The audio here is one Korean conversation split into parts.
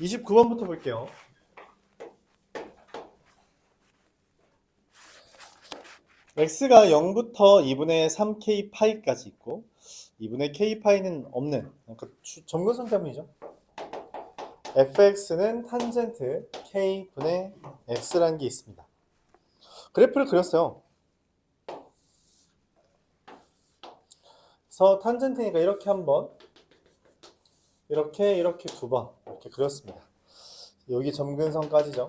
29번부터 볼게요. x가 0부터 2분의 3k 파이까지 있고 2분의 k 파이는 없는, 그러니까 점근선 때문이죠. fx는 탄젠트 k분의 x라는 게 있습니다. 그래프를 그렸어요. 그래서 탄젠트니까 이렇게 한번, 이렇게 두 번 이렇게 그렸습니다. 여기 점근선까지죠.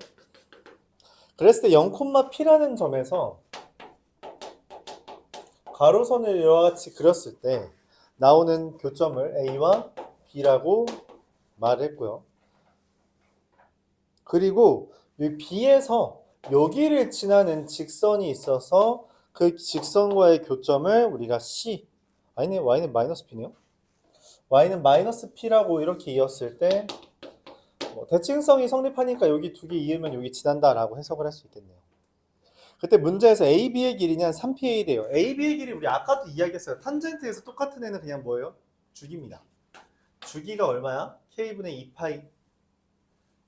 그랬을 때 0,p라는 점에서 가로선을 이와 같이 그렸을 때 나오는 교점을 A와 B라고 말을 했고요. 그리고 이 B에서 여기를 지나는 직선이 있어서 그 직선과의 교점을 우리가 C, 아니네, Y는 마이너스 P네요. Y는 마이너스 P라고 이렇게 이었을 때 대칭성이 성립하니까 여기 두 개 이으면 여기 지난다라고 해석을 할 수 있겠네요. 그때 문제에서 AB의 길이는 3PA 돼요. AB의 길이 우리 아까도 이야기했어요. 탄젠트에서 똑같은 애는 그냥 뭐예요? 주기입니다. 주기가 얼마야? K분의 2파이.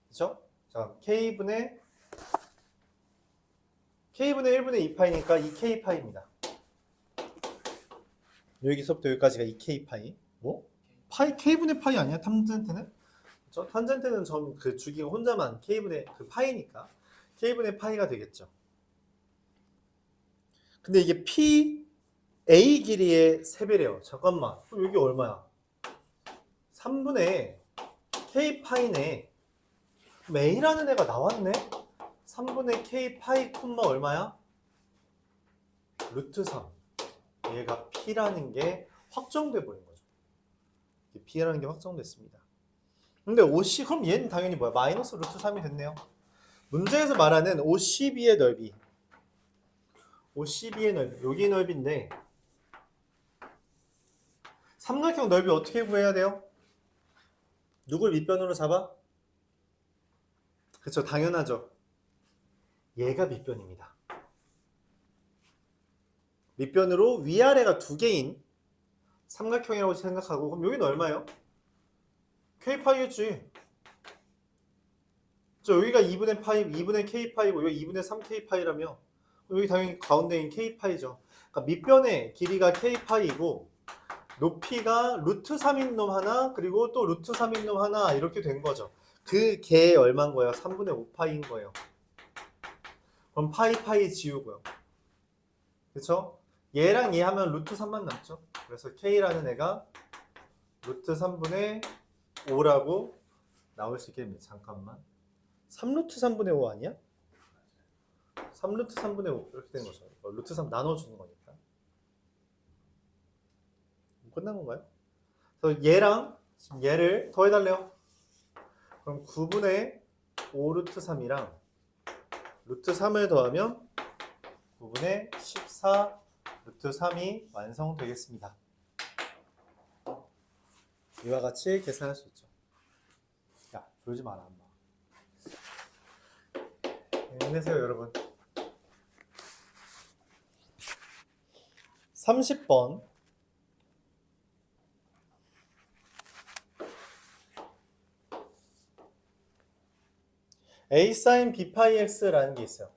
그쵸? 자, K분의 1분의 2파이니까 2K파이입니다. 여기서부터 여기까지가 2K파이. 뭐? 파이, K분의 파이 아니야? 탄젠트는? 그쵸? 탄젠트는 그 주기가 혼자만 K분의 그 파이니까 K분의 파이가 되겠죠. 근데 이게 PA 길이의 3배래요. 잠깐만. 그럼 여기 얼마야? 3분의 K파이네. 그럼 A라는 애가 나왔네? 3분의 K파이 콤마 얼마야? 루트 3. 얘가 P라는 게 확정돼 버린 거죠. P라는 게 확정됐습니다. 근데 OC, 그럼 얘는 당연히 뭐야? 마이너스 루트 3이 됐네요. 문제에서 말하는 OCB의 넓이. OCB의 넓이. 여기 넓이인데 삼각형 넓이 어떻게 구해야 돼요? 누굴 밑변으로 잡아? 그쵸, 당연하죠. 얘가 밑변입니다. 밑변으로 위아래가 두 개인 삼각형이라고 생각하고, 그럼 여기는 얼마예요? K파이겠지. 여기가 2분의 파이, 2분의 K파이고 여기 2분의 3K파이라며 여기 당연히 가운데인 K파이죠. 그러니까 밑변의 길이가 K파이고 높이가 루트 3인 놈 하나, 그리고 또 루트 3인 놈 하나, 이렇게 된 거죠. 그 개 얼마인 거예요? 3분의 5파이인 거예요. 그럼 파이 지우고요. 그쵸? 얘랑 얘 하면 루트 3만 남죠. 그래서 K라는 애가 루트 3분의 5라고 나올 수 있겠네요. 잠깐만. 3루트 3분의 5 아니야? 3루트 3분의 5 이렇게 된 거죠. 루트 3 나눠주는 거니까. 끝난 건가요? 그래서 얘랑 지금 얘를 더해달래요. 그럼 9분의 5 루트 3이랑 루트 3을 더하면 9분의 14 루트 3이 완성되겠습니다. 이와 같이 계산할 수 있죠. 야, 졸지 마라, 엄마. 힘내세요, 여러분. 30번. A sin B 파이 X라는 게 있어요.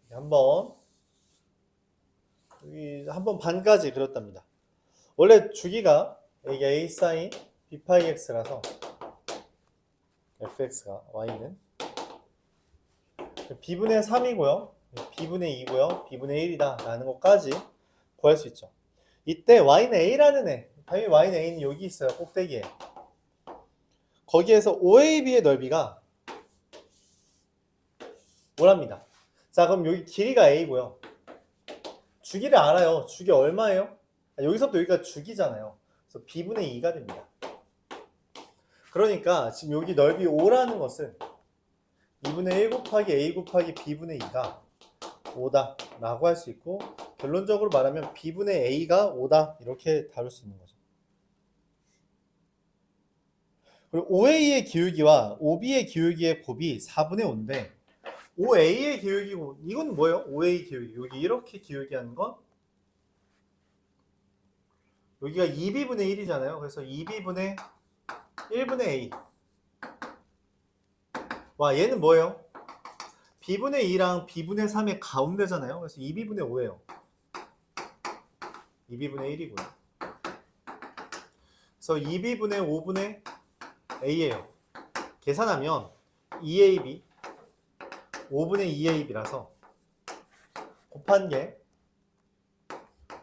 한번 반까지 그렸답니다. 원래 주기가 이게 A sin B 파이 X라서 fx가 y는 b분의 3이고요. b분의 2고요. b분의 1이다 라는 것까지 구할 수 있죠. 이때 y는 a라는 애, 당연히 y는 a는 여기 있어요. 꼭대기에. 거기에서 OAB의 넓이가 뭐랍니다. 자, 그럼 여기 길이가 a고요. 주기를 알아요. 주기 얼마예요? 여기서부터 여기가 주기잖아요. 그래서 b분의 2가 됩니다. 그러니까 지금 여기 넓이 5라는 것은 2분의 1 곱하기 a 곱하기 b분의 2가 5다 라고 할 수 있고, 결론적으로 말하면 b분의 a가 5다 이렇게 다룰 수 있는 거죠. 그리고 OA의 기울기와 OB의 기울기의 곱이 4분의 5인데 OA의 기울기고, 이건 뭐예요? OA 기울기. 여기 이렇게 기울기 하는 건 여기가 2b분의 1이잖아요. 그래서 2b분의 1분의 a 와, 얘는 뭐예요? b분의 2랑 b분의 3의 가운데잖아요. 그래서 2b분의 5예요. 2b분의 1이고요. 그래서 2b분의 5분의 a예요. 계산하면 2ab 5분의 2ab라서 곱한 게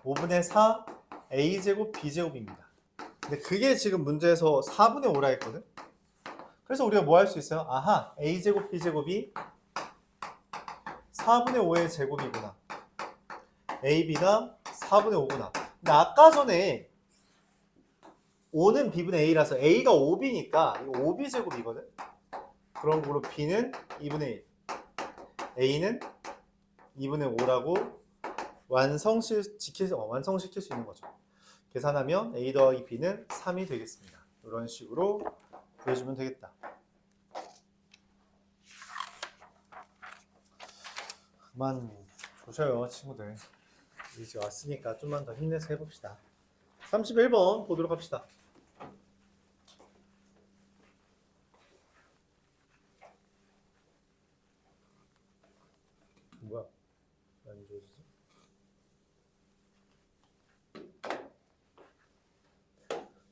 5분의 4 a제곱 b제곱입니다. 근데 그게 지금 문제에서 4분의 5라 했거든. 그래서 우리가 뭐 할 수 있어요? 아하, a제곱 b제곱이 4분의 5의 제곱이구나. ab가 4분의 5구나. 근데 아까 전에 5는 b분의 a라서 a가 5b니까 이거 5b제곱이거든. 그런 거로 b는 2분의 1, a는 2분의 5라고 완성시킬 수 있는 거죠. 계산하면 a 더하기 b는 3이 되겠습니다. 이런 식으로 구해주면 되겠다. 그만 보셔요, 친구들. 이제 왔으니까 좀만 더 힘내서 해봅시다. 31번 보도록 합시다. 뭐야? 안 좋아지지?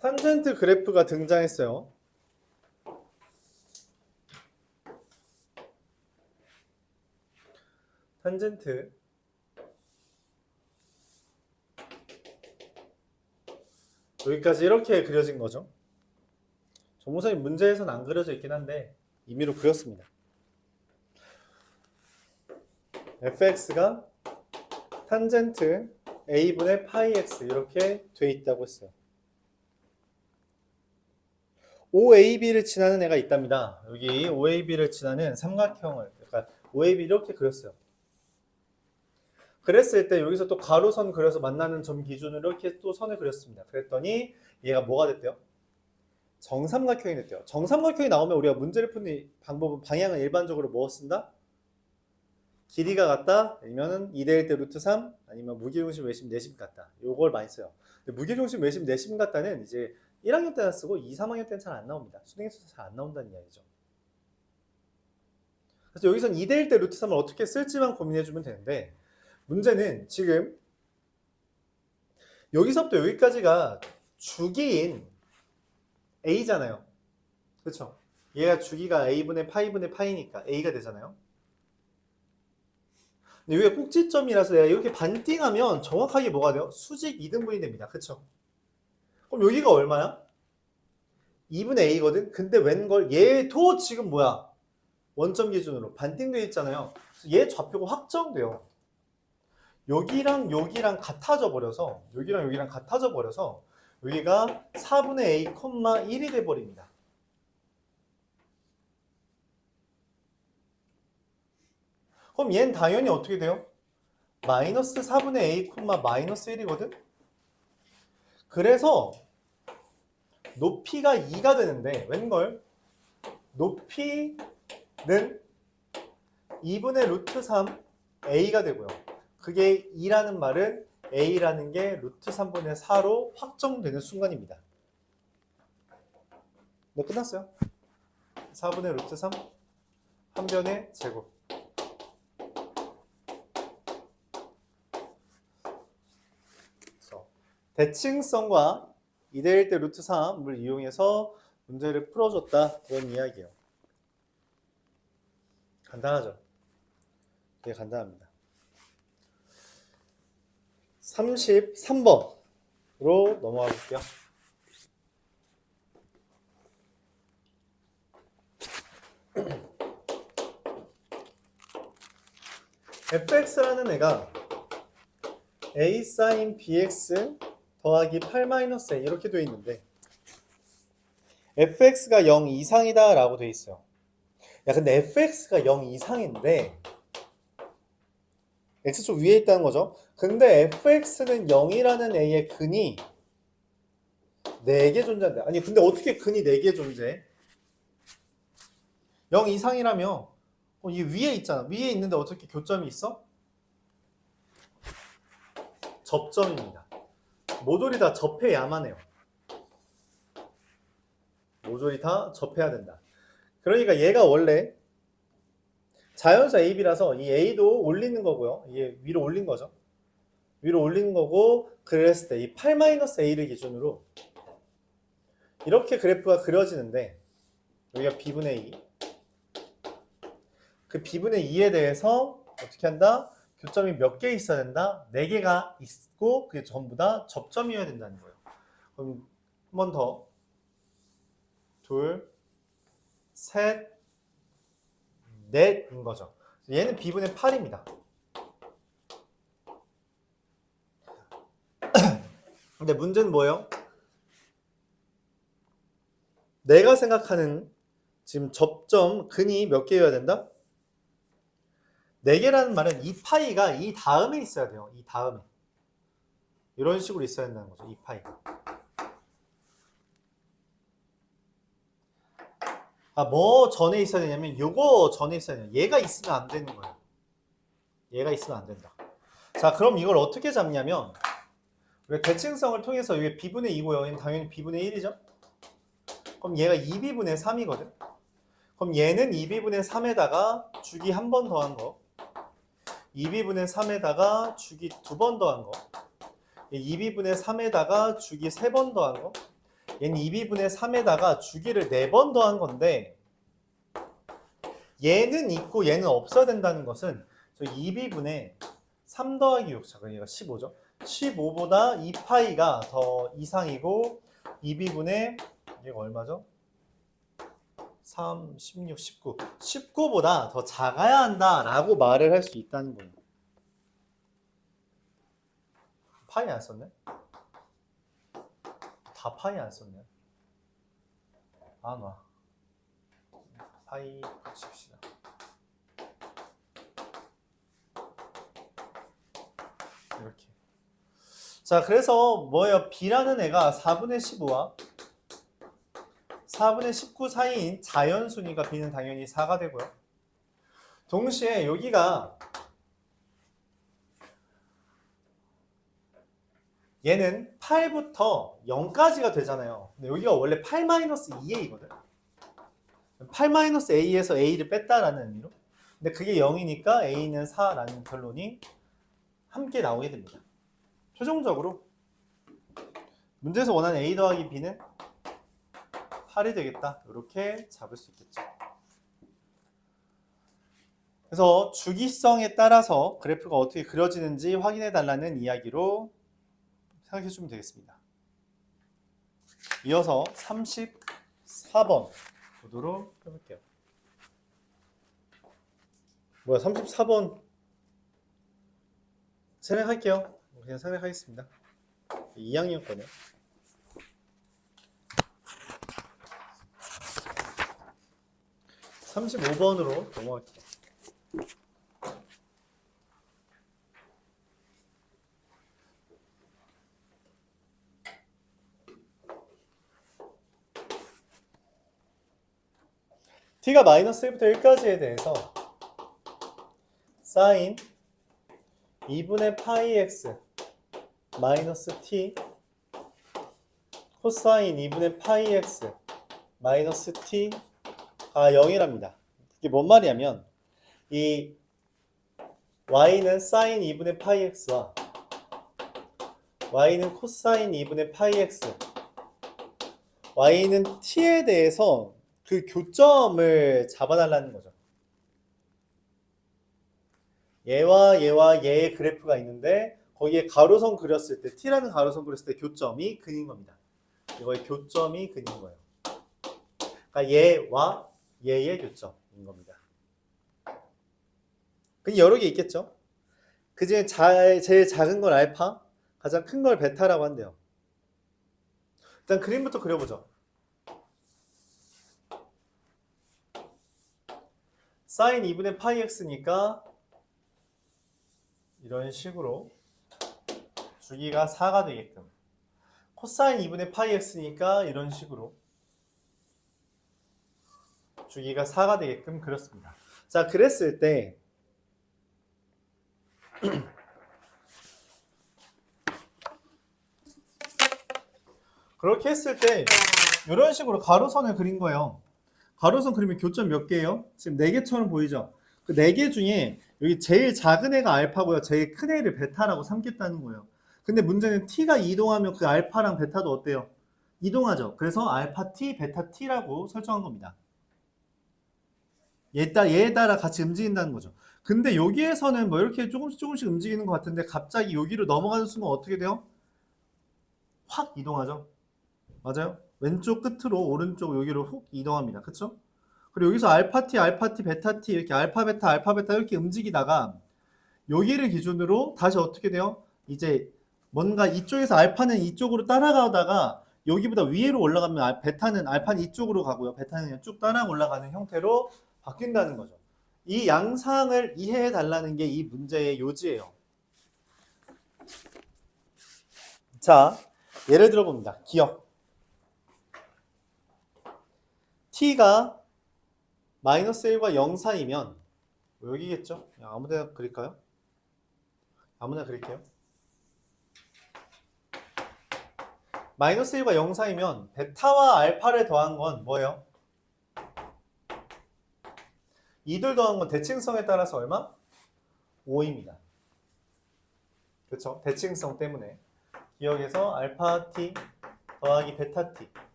탄젠트 그래프가 등장했어요. 탄젠트 여기까지 이렇게 그려진 거죠. 정모사님 문제에서는 안 그려져 있긴 한데 임의로 그렸습니다. fx가 탄젠트 a분의 파이 x 이렇게 돼 있다고 했어요. OAB를 지나는 애가 있답니다. 여기 OAB를 지나는 삼각형을, 그러니까 OAB 이렇게 그렸어요. 그랬을 때 여기서 또 가로선 그려서 만나는 점 기준으로 이렇게 또 선을 그렸습니다. 그랬더니 얘가 뭐가 됐대요? 정삼각형이 됐대요. 정삼각형이 나오면 우리가 문제를 푸는 방법은 방향은 일반적으로 뭐 쓴다? 길이가 같다? 아니면은 2대1 대 루트 3? 아니면 무게중심 외심 내심 같다. 요걸 많이 써요. 근데 무게중심 외심 내심 같다는 이제 1학년 때나 쓰고 2, 3학년 때는 잘 안 나옵니다. 수능에서 잘 안 나온다는 이야기죠. 그래서 여기선 2대1 대 루트 3을 어떻게 쓸지만 고민해주면 되는데 문제는 지금 여기서부터 여기까지가 주기인 a잖아요. 그렇죠? 얘가 주기가 a분의 파이분의 파이니까 a가 되잖아요. 근데 여기가 꼭지점이라서 내가 이렇게 반띵하면 정확하게 뭐가 돼요? 수직 2등분이 됩니다. 그렇죠? 그럼 여기가 얼마야? 2분의 a거든? 근데 웬걸 얘도 지금 뭐야? 원점 기준으로 반띵되어 있잖아요. 얘 좌표가 확정돼요. 여기랑 여기랑 같아져 버려서 여기랑 같아져 버려서 여기가 4분의 a, 1이 돼 버립니다. 그럼 얘는 당연히 어떻게 돼요? 마이너스 4분의 a, 마이너스 1이거든? 그래서 높이가 2가 되는데 웬걸? 높이는 2분의 루트 3 a가 되고요. 그게 2라는 말은 a라는 게 루트 3분의 4로 확정되는 순간입니다. 네, 끝났어요. 4분의 루트 3 한 변의 제곱. 대칭성과 2대1 대 루트 3을 이용해서 문제를 풀어줬다. 그런 이야기예요. 간단하죠? 되게 간단합니다. 33번으로 넘어가 볼게요. fx라는 애가 a sin bx 더하기 8-a 이렇게 되어 있는데 fx가 0 이상이다 라고 되어 있어요. 야 근데 fx가 0 이상인데 x축 위에 있다는 거죠. 근데 fx는 0이라는 a의 근이 4개 존재한다. 아니 근데 어떻게 근이 4개 존재해? 0 이상이라며 이 위에 있잖아. 위에 있는데 어떻게 교점이 있어? 접점입니다. 모조리 다 접해야만 해요. 모조리 다 접해야 된다. 그러니까 얘가 원래 자연수 AB라서 이 A도 올리는 거고요. 이게 위로 올린 거죠. 위로 올리는 거고, 그랬을 때 이 8-A를 기준으로 이렇게 그래프가 그려지는데, 여기가 B분의 2. 그 B분의 2에 대해서 어떻게 한다? 교점이 몇 개 있어야 된다? 4개가 있고 그게 전부 다 접점이어야 된다는 거예요. 그럼 한 번 더. 둘, 셋, 넷인 거죠. 얘는 B분의 8입니다. 근데 문제는 뭐예요? 내가 생각하는 지금 접점 근이 몇 개여야 된다? 4개라는 말은 이 파이가 이 다음에 있어야 돼요. 이 다음에. 이런 식으로 있어야 된다는 거죠. 이 파이가. 뭐 전에 있어야 되냐면 요거 전에 있어야 돼요. 얘가 있으면 안 되는 거예요. 얘가 있으면 안 된다. 자, 그럼 이걸 어떻게 잡냐면 우리가 대칭성을 통해서 이게 B분의 2고요. 얘는 당연히 B분의 1이죠. 그럼 얘가 2B분의 3이거든. 그럼 얘는 2B분의 3에다가 주기 한 번 더한 거, 2B분의 3에다가 주기 2번 더한 거, 2B분의 3에다가 주기 3번 더한 거, 얘는 2B분의 3에다가 주기를 4번 더한 건데, 얘는 있고 얘는 없어야 된다는 것은 저 2B분의 3 더하기 6, 잠깐 얘가 15죠. 15보다 2파이가 더 이상이고 2B분의 얘가 얼마죠? 3, 16, 19. 19보다 더 작아야 한다라고 말을 할 수 있다는 거예요. 파이 안 썼네? 다 파이 안 썼네. 놔. 파이 붙입시다. 이렇게. 자, 그래서 뭐예요? B라는 애가 4분의 15와 4분의 19 사이인 자연수니까 B는 당연히 4가 되고요. 동시에 여기가 얘는 8부터 0까지가 되잖아요. 근데 여기가 원래 8-2a거든. 8-a에서 a를 뺐다라는 의미로. 근데 그게 0이니까 a는 4라는 결론이 함께 나오게 됩니다. 최종적으로 문제에서 원하는 a 더하기 b는 8이 되겠다. 이렇게 잡을 수 있겠죠. 그래서 주기성에 따라서 그래프가 어떻게 그려지는지 확인해 달라는 이야기로 생각해 주면 되겠습니다. 이어서 34번 보도록 해볼게요. 뭐야, 34번 생략할게요. 그냥 생략하겠습니다. 2학년 거네요. 35번으로 넘어갈게요. t가 마이너스 1부터 1까지에 대해서 사인 2분의 파이 x 마이너스 t 코사인 2분의 파이 x 마이너스 t가 0이랍니다. 이게 뭔 말이냐면 이 y는 사인 2분의 파이 x와 y는 코사인 2분의 파이 x y는 t에 대해서 그 교점을 잡아달라는 거죠. 얘와 얘의 그래프가 있는데 거기에 가로선 그렸을 때 t라는 가로선 그렸을 때 교점이 근인 겁니다. 이거의 교점이 근인 거예요. 그러니까 얘와 얘의 교점인 겁니다. 그 여러 개 있겠죠. 그중에 제일 작은 걸 알파, 가장 큰 걸 베타라고 한대요. 일단 그림부터 그려보죠. 사인 2분의 파이 x니까 이런 식으로 주기가 4가 되게끔, 코사인 2분의 파이 x니까 이런 식으로 주기가 4가 되게끔 그렸습니다. 자, 그랬을 때 그렇게 했을 때 이런 식으로 가로선을 그린 거예요. 가로선 그리면 교점 몇 개예요? 지금 4개처럼 보이죠? 그 4개 중에 여기 제일 작은 애가 알파고요. 제일 큰 애를 베타라고 삼겠다는 거예요. 근데 문제는 t가 이동하면 그 알파랑 베타도 어때요? 이동하죠. 그래서 알파 t, 베타 t라고 설정한 겁니다. 얘에 따라 같이 움직인다는 거죠. 근데 여기에서는 뭐 이렇게 조금씩 움직이는 것 같은데 갑자기 여기로 넘어가는 순간 어떻게 돼요? 확 이동하죠. 맞아요? 왼쪽 끝으로 오른쪽 여기로 훅 이동합니다. 그쵸? 그리고 여기서 알파 t, 베타 t 이렇게 알파, 베타 이렇게 움직이다가 여기를 기준으로 다시 어떻게 돼요? 이제 뭔가 이쪽에서 알파는 이쪽으로 따라가다가 여기보다 위로 올라가면 알파는 이쪽으로 가고요. 베타는 그냥 쭉 따라 올라가는 형태로 바뀐다는 거죠. 이 양상을 이해해 달라는 게 이 문제의 요지예요. 자, 예를 들어 봅니다. 기억. t가 마이너스 1과 0 사이면 여기겠죠? 아무데나 그릴까요? 아무나 그릴게요. 마이너스 1과 0 사이면 베타와 알파를 더한 건 뭐예요? 이들 더한 건 대칭성에 따라서 얼마? 5입니다. 그렇죠? 대칭성 때문에. 기억에서 알파 t 더하기 베타 t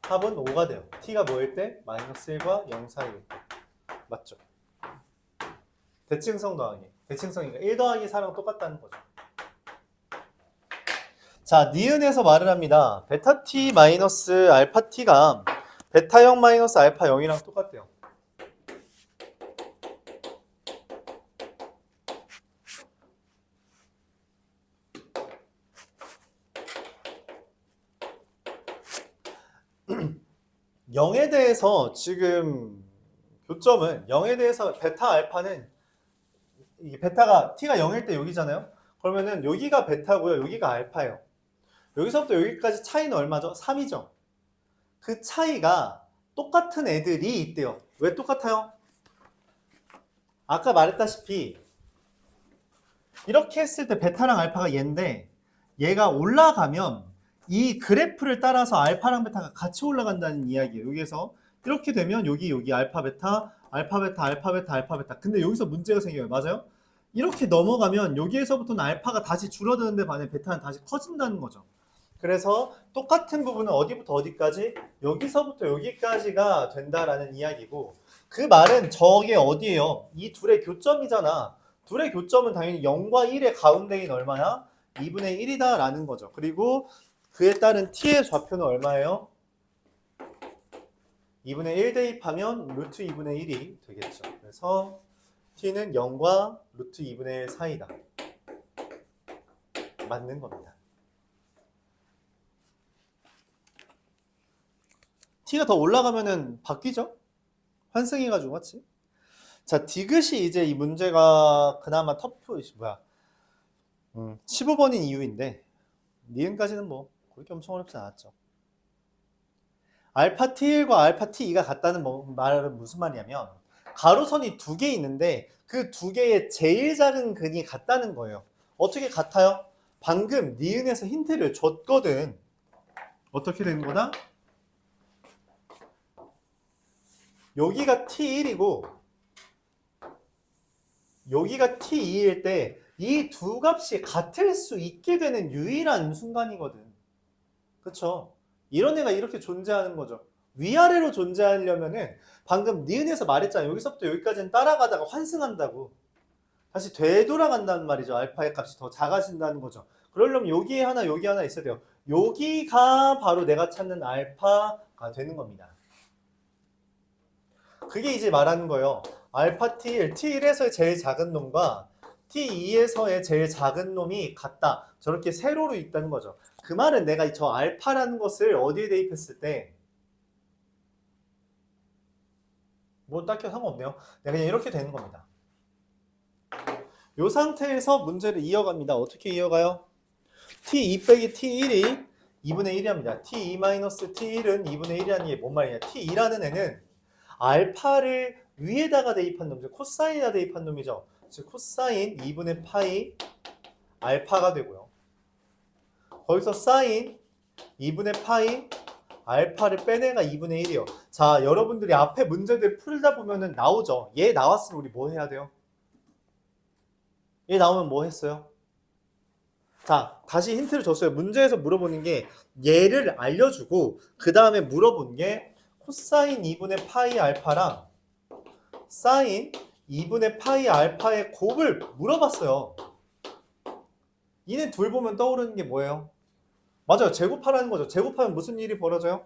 합은 5가 돼요. t가 뭐일 때? 마이너스 1과 0 사이일 때. 맞죠? 대칭성 더하기. 대칭성이니까 1 더하기 4랑 똑같다는 거죠. 자, 니은에서 말을 합니다. 베타 t 마이너스 알파 t가 베타 0 마이너스 알파 0이랑 똑같대요. 영에 대해서 지금 교점은 0에 대해서 베타 알파는 이 베타가 t가 0일 때 여기잖아요. 그러면은 여기가 베타고요. 여기가 알파예요. 여기서부터 여기까지 차이는 얼마죠? 3이죠. 그 차이가 똑같은 애들이 있대요. 왜 똑같아요? 아까 말했다시피 이렇게 했을 때 베타랑 알파가 얘인데 얘가 올라가면 이 그래프를 따라서 알파랑 베타가 같이 올라간다는 이야기예요. 여기에서 이렇게 되면 여기 알파 베타, 알파 베타, 알파 베타, 알파 베타. 근데 여기서 문제가 생겨요. 맞아요? 이렇게 넘어가면 여기에서부터는 알파가 다시 줄어드는데 반해 베타는 다시 커진다는 거죠. 그래서 똑같은 부분은 어디부터 어디까지? 여기서부터 여기까지가 된다라는 이야기고, 그 말은 저게 어디예요? 이 둘의 교점이잖아. 둘의 교점은 당연히 0과 1의 가운데인 얼마야? 2분의 1이다 라는 거죠. 그리고 그에 따른 t의 좌표는 얼마예요? 2분의 1 대입하면 루트 2분의 1이 되겠죠. 그래서 t는 0과 루트 2분의 1 사이다. 맞는 겁니다. t가 더 올라가면은 바뀌죠? 환승해가지고, 맞지? 자, 디귿이 이제 이 문제가 그나마 터프, 15번인 이유인데, 니은까지는 뭐, 그렇게 엄청 어렵지 않았죠. 알파 t1과 알파 t2가 같다는 말은 무슨 말이냐면, 가로선이 2개 있는데, 그 2개의 제일 작은 근이 같다는 거예요. 어떻게 같아요? 방금 니은에서 힌트를 줬거든. 어떻게 되는 거다? 여기가 t1이고 여기가 t2일 때 이 두 값이 같을 수 있게 되는 유일한 순간이거든. 그쵸? 이런 애가 이렇게 존재하는 거죠. 위아래로 존재하려면은 방금 니은에서 말했잖아요. 여기서부터 여기까지는 따라가다가 환승한다고. 다시 되돌아간다는 말이죠. 알파의 값이 더 작아진다는 거죠. 그러려면 여기 하나 여기 하나 있어야 돼요. 여기가 바로 내가 찾는 알파가 되는 겁니다. 그게 이제 말하는 거예요. 알파 T1, T1에서의 제일 작은 놈과 T2에서의 제일 작은 놈이 같다. 저렇게 세로로 있다는 거죠. 그 말은 내가 저 알파라는 것을 어디에 대입했을 때 뭐 딱히 상관없네요. 내가 그냥 이렇게 되는 겁니다. 이 상태에서 문제를 이어갑니다. 어떻게 이어가요? T2 빼기 T1이 2분의 1이 합니다. T2 마이너스 T1은 2분의 1이라는 게 뭔 말이냐. T2라는 애는 알파를 위에다가 대입한 놈이죠. 코사인에다 대입한 놈이죠. 즉 코사인 2분의 파이 알파가 되고요. 거기서 사인 2분의 파이 알파를 뺀 애가 2분의 1이요. 자, 여러분들이 앞에 문제들 풀다 보면은 나오죠. 얘 나왔으면 우리 뭐 해야 돼요? 얘 나오면 뭐 했어요? 자, 다시 힌트를 줬어요. 문제에서 물어보는 게 얘를 알려주고 그 다음에 물어본 게 코사인 2분의 파이 알파랑 사인 2분의 파이 알파의 곱을 물어봤어요. 이네 둘 보면 떠오르는 게 뭐예요? 맞아요. 제곱하라는 거죠. 제곱하면 무슨 일이 벌어져요?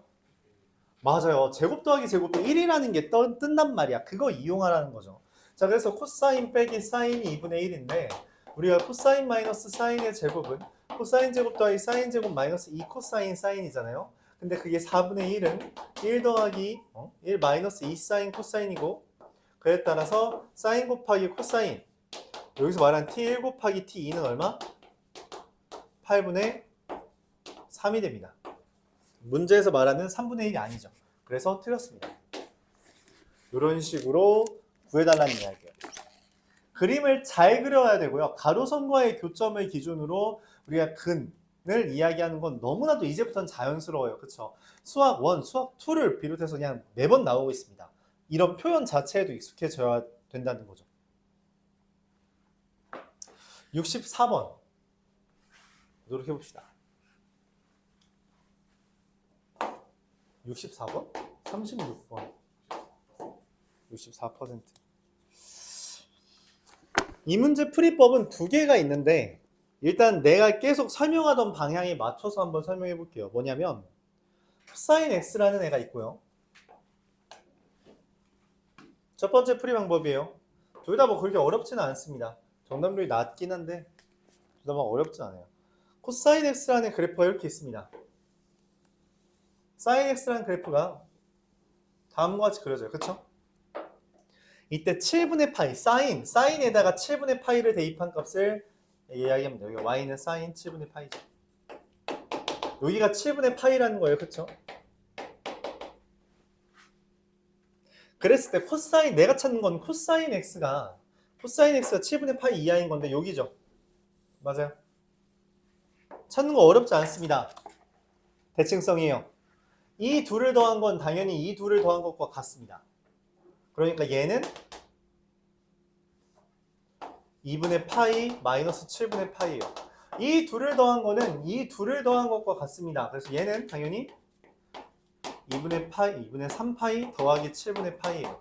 맞아요. 제곱 더하기 제곱도 1이라는 게 뜬단 말이야. 그거 이용하라는 거죠. 자, 그래서 코사인 빼기 사인이 2분의 1인데 우리가 코사인 마이너스 사인의 제곱은 코사인 제곱 더하기 사인 제곱 마이너스 2 코사인 사인이잖아요. 근데 그게 4분의 1은 1 더하기 1 마이너스 2 사인 코사인이고 그에 따라서 사인 곱하기 코사인 여기서 말한 t1 곱하기 t2는 얼마? 8분의 3이 됩니다. 문제에서 말하는 3분의 1이 아니죠. 그래서 틀렸습니다. 이런 식으로 구해달라는 이야기예요. 그림을 잘 그려야 되고요. 가로선과의 교점을 기준으로 우리가 근을 이야기하는 건 너무나도 이제부터는 자연스러워요. 그렇죠? 수학 1, 수학 2를 비롯해서 그냥 매번 나오고 있습니다. 이런 표현 자체에도 익숙해져야 된다는 거죠. 64번 노력해 봅시다. 64번? 36번 64%. 이 문제 풀이법은 두 개가 있는데 일단 내가 계속 설명하던 방향에 맞춰서 한번 설명해 볼게요. 뭐냐면 코사인 x라는 애가 있고요. 첫 번째 풀이 방법이에요. 둘 다 뭐 그렇게 어렵지는 않습니다. 정답률이 낮긴 한데 둘 다 막 어렵진 않아요. 코사인 x라는 그래프가 이렇게 있습니다. 사인 x라는 그래프가 다음과 같이 그려져요. 그쵸? 이때 7분의 파이, 사인에다가 7분의 파이를 대입한 값을 이야기하면 돼요. 여기 y는 사인 7분의 파이죠. 여기가 7분의 파이라는 거예요. 그쵸? 그랬을 때 코사인, 내가 찾는 건 코사인 x가 7분의 파이 이하인 건데 여기죠. 맞아요. 찾는 거 어렵지 않습니다. 대칭성이에요. 이 둘을 더한 건 당연히 이 둘을 더한 것과 같습니다. 그러니까 얘는 2분의 파이 마이너스 7분의 파이예요. 이 둘을 더한 거는 이 둘을 더한 것과 같습니다. 그래서 얘는 당연히 2분의 3파이 더하기 7분의 파이예요.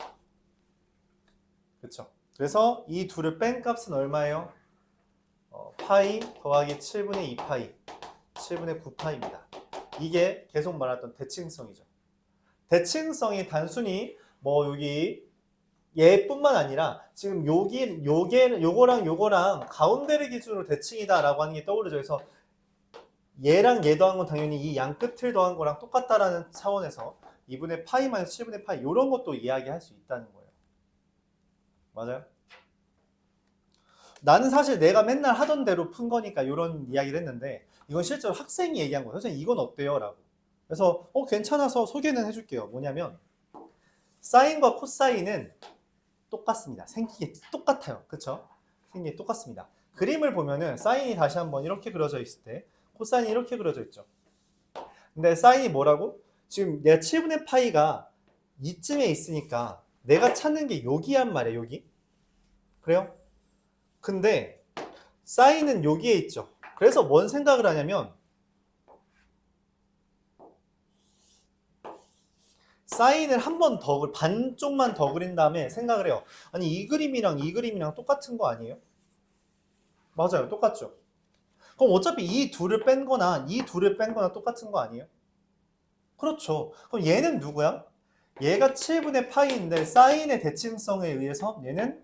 그렇죠? 그래서 이 둘을 뺀 값은 얼마예요? 파이 더하기 7분의 2파이 7분의 9파이입니다. 이게 계속 말했던 대칭성이죠. 대칭성이 단순히 뭐 여기 얘뿐만 아니라 지금 요거랑 가운데를 기준으로 대칭이다라고 하는 게 떠오르죠. 그래서 얘랑 얘 더한 건 당연히 이 양 끝을 더한 거랑 똑같다라는 차원에서 2분의 파이 마이너스 7분의 파이 이런 것도 이야기할 수 있다는 거예요. 맞아요? 나는 사실 내가 맨날 하던 대로 푼 거니까 이런 이야기를 했는데 이건 실제로 학생이 얘기한 거예요. 선생님 이건 어때요? 라고. 그래서 괜찮아서 소개는 해줄게요. 뭐냐면 사인과 코사인은 똑같습니다. 생긴 게 똑같아요. 그쵸? 생긴 게 똑같습니다. 그림을 보면은 사인이 다시 한번 이렇게 그려져 있을 때 코사인이 이렇게 그려져 있죠. 근데 사인이 뭐라고? 지금 내가 7분의 파이가 이쯤에 있으니까 내가 찾는 게 여기란 말이에요. 여기. 그래요? 근데 사인은 여기에 있죠. 그래서 뭔 생각을 하냐면 사인을 한 번 더, 반쪽만 더 그린 다음에 생각을 해요. 아니 이 그림이랑 이 그림이랑 똑같은 거 아니에요? 맞아요. 똑같죠. 그럼 어차피 이 둘을 뺀 거나 이 둘을 뺀 거나 똑같은 거 아니에요? 그렇죠. 그럼 얘는 누구야? 얘가 7분의 파이인데 사인의 대칭성에 의해서 얘는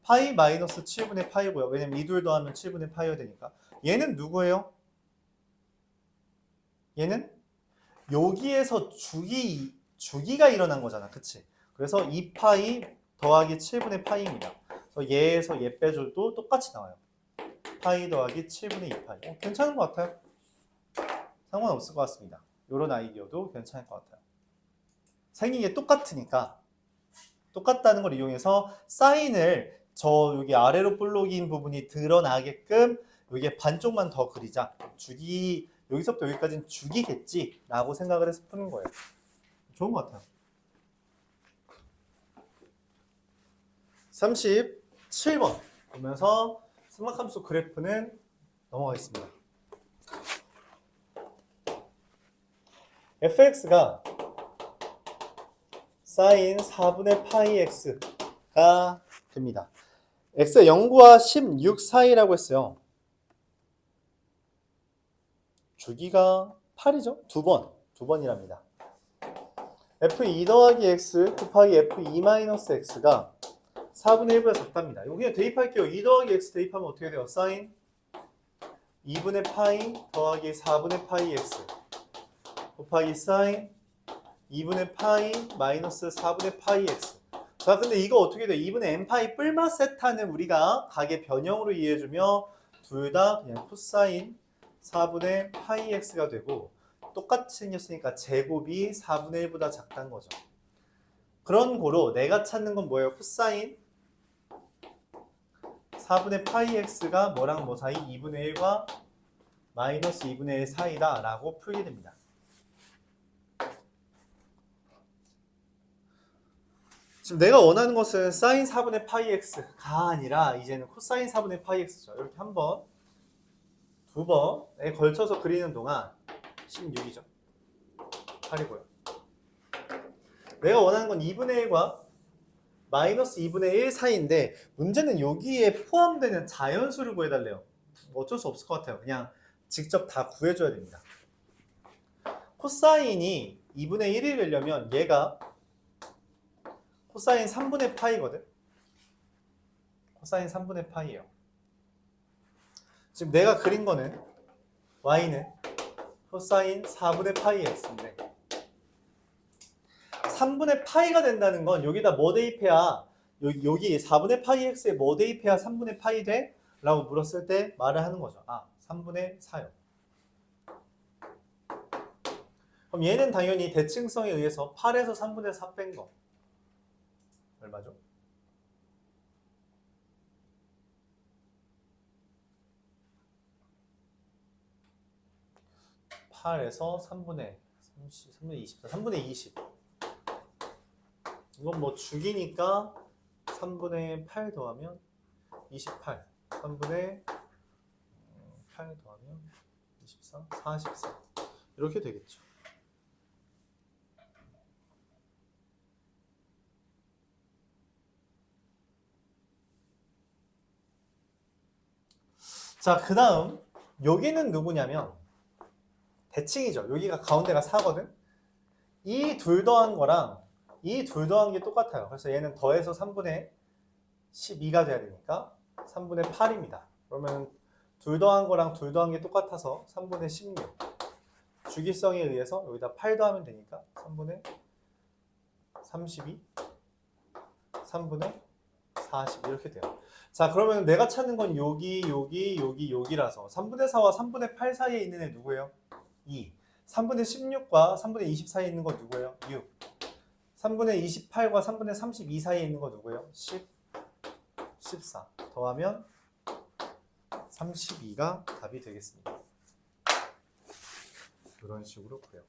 파이 마이너스 7분의 파이고요. 왜냐면 이 둘 더하면 7분의 파이가 되니까. 얘는 누구예요? 얘는 여기에서 주기가 일어난 거잖아. 그치? 그래서 2파이 더하기 7분의 파이입니다. 그래서 얘에서 얘 빼줘도 똑같이 나와요. 파이 더하기 7분의 2파이. 괜찮은 것 같아요. 상관없을 것 같습니다. 이런 아이디어도 괜찮을 것 같아요. 생긴 게 똑같으니까 똑같다는 걸 이용해서 사인을 저 여기 아래로 볼록인 부분이 드러나게끔 여기에 반쪽만 더 그리자. 여기서부터 여기까지는 죽이겠지라고 생각을 해서 푸는 거예요. 좋은 것 같아요. 37번 보면서 삼각함수 그래프는 넘어가겠습니다. fx가 sin 4분의 파이 x가 됩니다. x가 0과 16 사이라고 했어요. 주기가 8이죠? 두 번이랍니다. f2 더하기 x 곱하기 f2 마이너스 x가 4분의 1보다 작답니다. 이거 그냥 대입할게요. 2 더하기 x 대입하면 어떻게 돼요? sin 2분의 파이 더하기 4분의 파이 x 곱하기 sin 2분의 파이 마이너스 4분의 파이 x. 자, 근데 이거 어떻게 돼? 2분의 n파이 뿔마 세타는 우리가 각의 변형으로 이해해주며 둘 다 그냥 코사인 4분의 파이 x가 되고 똑같이 생겼으니까 제곱이 4분의 1보다 작다는 거죠. 그런 고로 내가 찾는 건 뭐예요? 코사인 4분의 파이 x가 뭐랑 뭐 사이? 2분의 1과 마이너스 2분의 1 사이다 라고 풀게 됩니다. 지금 내가 원하는 것은 사인 4분의 파이 x가 아니라 이제는 코사인 4분의 파이 x죠. 이렇게 한 번, 두 번에 걸쳐서 그리는 동안 16이죠. 8이고요. 내가 원하는 건 2분의 1과 마이너스 2분의 1 사이인데 문제는 여기에 포함되는 자연수를 구해달래요. 어쩔 수 없을 것 같아요. 그냥 직접 다 구해줘야 됩니다. 코사인이 2분의 1이 되려면 얘가 코사인 3분의 파이거든. 코사인 3분의 파이예요. 지금 내가 그린 거는 y는 코사인 4분의 파이 x인데 3분의 파이가 된다는 건 여기다 뭐 대입해야 여기 4분의 파이 x에 뭐 대입해야 3분의 파이 돼? 라고 물었을 때 말을 하는 거죠. 아, 3분의 4요. 그럼 얘는 당연히 대칭성에 의해서 8에서 3분의 4 뺀 거 얼마죠? (8에서) 3분의 24, 3분의 20. 이건 뭐 주기니까 3분의 8 더하면 28. 3분의 8 더하면 24, 44. 이렇게 되겠죠. 자, 그 다음 여기는 누구냐면 대칭이죠. 여기가 가운데가 4거든. 이 둘 더한 거랑 이 둘 더한 게 똑같아요. 그래서 얘는 더해서 3분의 12가 돼야 되니까 3분의 8입니다. 그러면 둘 더한 거랑 둘 더한 게 똑같아서 3분의 16. 주기성에 의해서 여기다 8 더하면 되니까 3분의 32, 3분의 40 이렇게 돼요. 자, 그러면 내가 찾는 건 여기라서 3분의 4와 3분의 8 사이에 있는 애 누구예요? 2. 3분의 16과 3분의 20 사이에 있는 거 누구예요? 6. 3분의 28과 3분의 32 사이에 있는 거 누구예요? 10, 14. 더하면 32가 답이 되겠습니다. 이런 식으로 구해요.